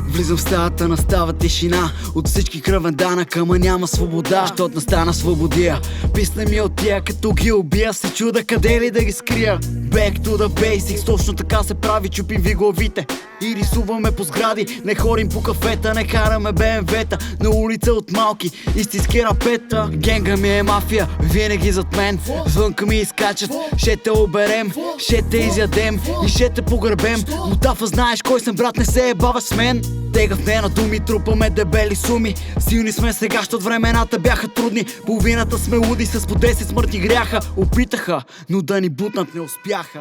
Влизам в стаята, настава тишина. От всички кръвен данък, ама няма свобода. Щот настана свободия. Писна ми от тия, като ги убия, се чуда къде ли да ги скрия. Back to the basics, точно така се прави, чупим ви главите и рисуваме по сгради. Не ходим по кафета, не караме БМВ-та на улица от малки, истински рапета. Генга ми е мафия, винаги зад мен. Звънка ми изкачат, ще те оберем, ще те изядем и ще те погребем. Мутафа, знаеш кой съм, брат, не се ебаваш с мен. Тегав не на думи, трупаме дебели суми. Силни сме сега, щот времената бяха трудни. Половината сме луди, с по 10 смъртни гряха. Опитаха, но да ни бутнат не успяха.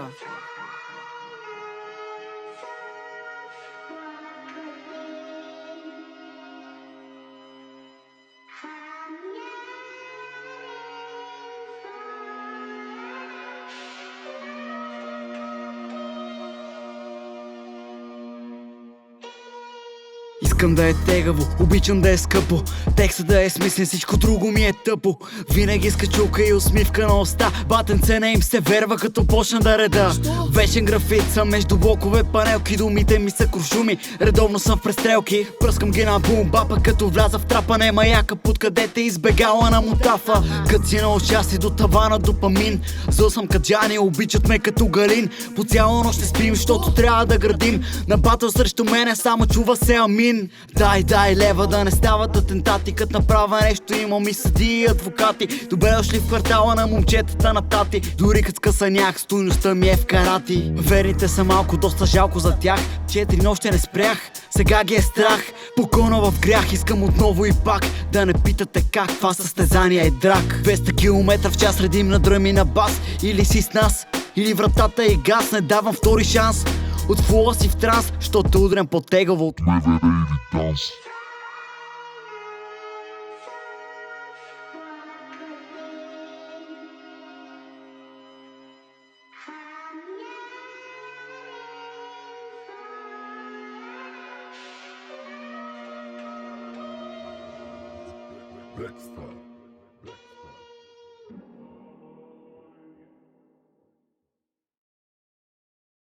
Искам да е тегаво, обичам да е скъпо, текстът да е смислен, всичко друго ми е тъпо. Винаги с качулка и усмивка на уста, батенце не им се верва, като почна да реда. Вечен графит съм между блокове панелки, думите ми са куршуми, редовно съм в престрелки. Пръскам ги на бумбапа, като вляза в трапа, не маяка, подкъде те избегала на мутафа. Кът си на участие до тавана допамин, зъл съм каджани, обичат ме като галин. По цяла нощ ще спим, защото трябва да градим. На батъл срещу мене само чува се амин. Дай лева да не стават атентати, кът направя нещо имам и съди и адвокати. Добре дошли в квартала на момчетата на тати, дори кът скъсанях, стойността ми е в карати. Верните са малко, доста жалко за тях, 4 нощи не спрях, сега ги е страх. Покона в грях, искам отново и пак. Да не питате как, това състезание е драк. 200 км в час редим на дръм и на бас. Или си с нас, или вратата е газ, не давам втори шанс. От фула си в транс, щото удрям по-тегаво от МВР или данс. Blackstar.